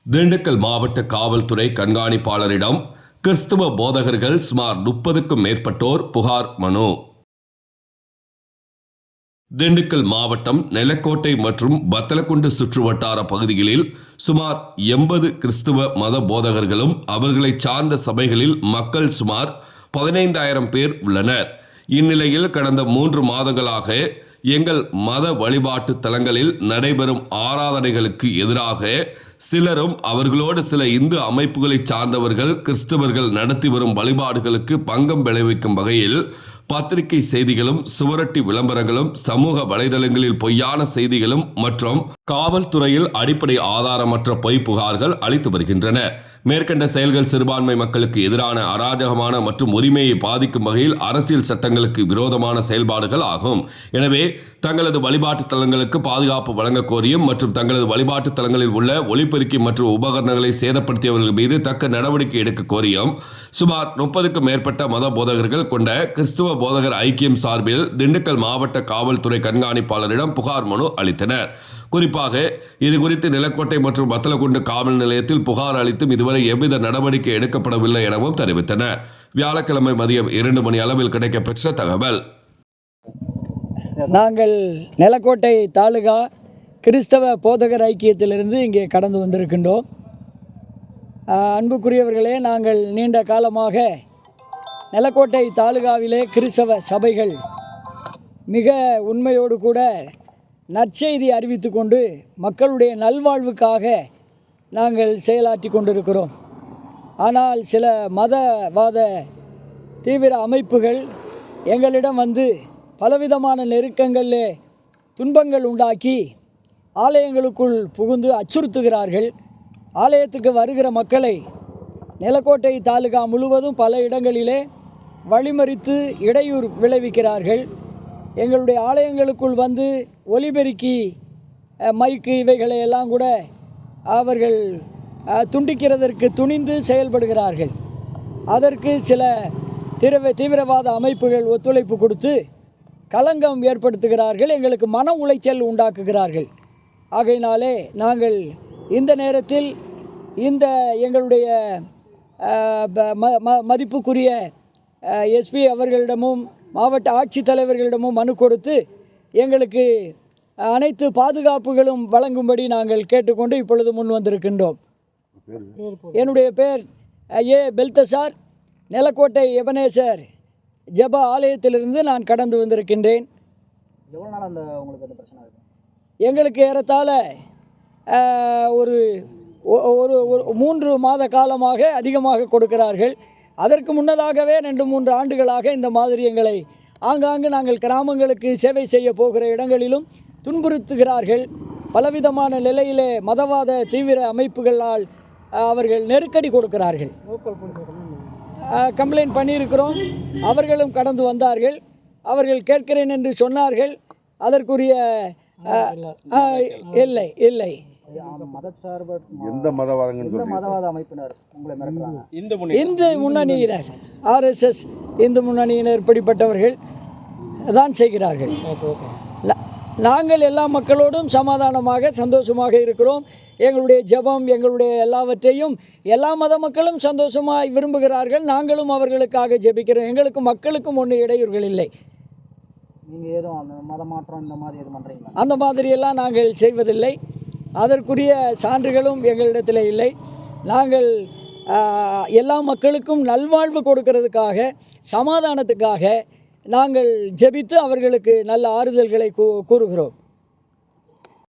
திண்டுக்கல் மாவட்ட காவல்துறை கண்காணிப்பாளரிடம் கிறிஸ்துவ போதகர்கள் சுமார் 30க்கும் மேற்பட்டோர் புகார் மனு. திண்டுக்கல் மாவட்டம் நெலக்கோட்டை மற்றும் வத்தலக்குண்டு சுற்றுவட்டார பகுதிகளில் சுமார் 80 கிறிஸ்துவ மத போதகர்களும் அவர்களை சார்ந்த சபைகளில் மக்கள் சுமார் 15,000 பேர் உள்ளனர். இந்நிலையில் கடந்த 3 மாதங்களாக எங்கள் மத வழிபாட்டு தலங்களில் நடைபெறும் ஆராதனைகளுக்கு எதிராக சிலரும் அவர்களோடு சில இந்து அமைப்புகளை சார்ந்தவர்கள் கிறிஸ்தவர்கள் நடத்தி வரும் வழிபாடுகளுக்கு பங்கம் விளைவிக்கும் வகையில் பத்திரிகை செய்திகளும் சுவரொட்டி விளம்பரங்களும் சமூக வலைதளங்களில் பொய்யான செய்திகளும் மற்றும் காவல்துறையில் அடிப்படை ஆதாரமற்ற பொய் புகார்கள் அளித்து வருகின்றன. மேற்கண்ட செயல்கள் சிறுபான்மை மக்களுக்கு எதிரான அராஜகமான மற்றும் உரிமையை பாதிக்கும் வகையில் அரசியல் சட்டங்களுக்கு விரோதமான செயல்பாடுகள் ஆகும். எனவே தங்களது வழிபாட்டு தலங்களுக்கு பாதுகாப்பு வழங்க கோரியும் மற்றும் தங்களது வழிபாட்டு தலங்களில் உள்ள ஒலிபெருக்கி மற்றும் உபகரணங்களை சேதப்படுத்தியவர்கள் மீது தக்க நடவடிக்கை எடுக்க கோரியும் சுமார் 30க்கும் மேற்பட்ட மத போதகர்கள் கொண்ட கிறிஸ்துவ போதகர் ஐக்கியம் சார்பில் திண்டுக்கல் மாவட்ட காவல்துறை கண்காணிப்பாளரிடம் புகார் மனு அளித்தனர். குறிப்பாக இதுகுறித்து நிலக்கோட்டை மற்றும் வத்தலக்குண்டு காவல் நிலையத்தில் புகார் அளித்தும் இதுவரை எவ்வித நடவடிக்கை எடுக்கப்படவில்லை எனவும் தெரிவித்தனர். வியாழக்கிழமை மதியம் 2 மணி அளவில் கிடைக்கப்பெற்ற தகவல். நாங்கள் நிலக்கோட்டை தாலுகா கிறிஸ்தவ போதகர் ஐக்கியத்திலிருந்து இங்கே கடந்து வந்திருக்கின்றோம். அன்புக்குரியவர்களே, நாங்கள் நீண்ட காலமாக நிலக்கோட்டை தாலுகாவிலே கிறிஸ்தவ சபைகள் மிக உண்மையோடு கூட நற்செய்தி அறிவித்து கொண்டு மக்களுடைய நல்வாழ்வுக்காக நாங்கள் செயலாற்றி கொண்டிருக்கிறோம். ஆனால் சில மதவாத தீவிர அமைப்புகள் எங்களிடம் வந்து பலவிதமான நெருக்கங்களில் துன்பங்கள் உண்டாக்கி ஆலயங்களுக்குள் புகுந்து அச்சுறுத்துகிறார்கள். ஆலயத்துக்கு வருகிற மக்களை நிலக்கோட்டை தாலுகா முழுவதும் பல இடங்களிலே வழிமறித்து இடையூறு விளைவிக்கிறார்கள். எங்களுடைய ஆலயங்களுக்குள் வந்து ஒலிபெருக்கி மைக்கு இவைகளை எல்லாம் கூட அவர்கள் துண்டிக்கிறதற்கு துணிந்து செயல்படுகிறார்கள். அதற்கு சில தீவிரவாத அமைப்புகள் ஒத்துழைப்பு கொடுத்து களங்கம் ஏற்படுத்துகிறார்கள், எங்களுக்கு மன உளைச்சல் உண்டாக்குகிறார்கள். ஆகையினாலே நாங்கள் இந்த நேரத்தில் இந்த எங்களுடைய மதிப்புக்குரிய எஸ்பி அவர்களிடமும் மாவட்ட ஆட்சித்தலைவர்களிடமும் மனு கொடுத்து எங்களுக்கு அனைத்து பாதுகாப்புகளும் வழங்கும்படி நாங்கள் கேட்டுக்கொண்டு இப்பொழுது முன் வந்திருக்கின்றோம். என்னுடைய பேர் ஏ பெல்தசார். நிலக்கோட்டை எபனேசர் ஜப ஆலயத்திலிருந்து நான் கடந்து வந்திருக்கின்றேன். எவ்வளோ நாள் உங்களுக்கு அந்த பிரச்சனை இருக்குது? எங்களுக்கு ஏறத்தாழ ஒரு 3 மாத காலமாக அதிகமாக கொடுக்கிறார்கள். அதற்கு முன்னதாகவே 2-3 ஆண்டுகளாக இந்த மாதிரி எங்களை ஆங்காங்கு நாங்கள் கிராமங்களுக்கு சேவை செய்ய போகிற இடங்களிலும் துன்புறுத்துகிறார்கள். பலவிதமான நிலையிலே மதவாத தீவிர அமைப்புகளால் அவர்கள் நெருக்கடி கொடுக்கிறார்கள். கம்ப்ளைண்ட் பண்ணியிருக்கிறோம். அவர்களும் கடந்து வந்தார்கள். அவர்கள் கேட்கிறேன் என்று சொன்னார்கள். அதற்குரிய இல்லை எந்த மதவாத அமைப்பினர் உங்களை மிரட்டுறாங்க? இந்து முன்னணியினர், RSS இந்து முன்னணியினர் இப்படிப்பட்டவர்கள் தான் செய்கிறார்கள். நாங்கள் எல்லா மக்களோடும் சமாதானமாக சந்தோஷமாக இருக்கிறோம். எங்களுடைய ஜெபம் எங்களுடைய எல்லாவற்றையும் எல்லா மத மக்களும் சந்தோஷமாக விரும்புகிறார்கள். நாங்களும் அவர்களுக்காக ஜெபிக்கிறோம். எங்களுக்கும் மக்களுக்கும் ஒன்றும் இடையூறுகள் இல்லை. நீங்கள் எதுவும் அந்த மத மாற்றம் இந்த மாதிரி எதுவும் பண்ணுறீங்களா? அந்த மாதிரியெல்லாம் நாங்கள் செய்வதில்லை. அதற்குரிய சான்றுகளும் எங்களிடத்தில் இல்லை. நாங்கள் எல்லா மக்களுக்கும் நல்வாழ்வு கொடுக்கிறதுக்காக சமாதானத்துக்காக நாங்கள் ஜெபித்து அவர்களுக்கு நல்ல ஆறுதல்களை கூறுகிறோம்.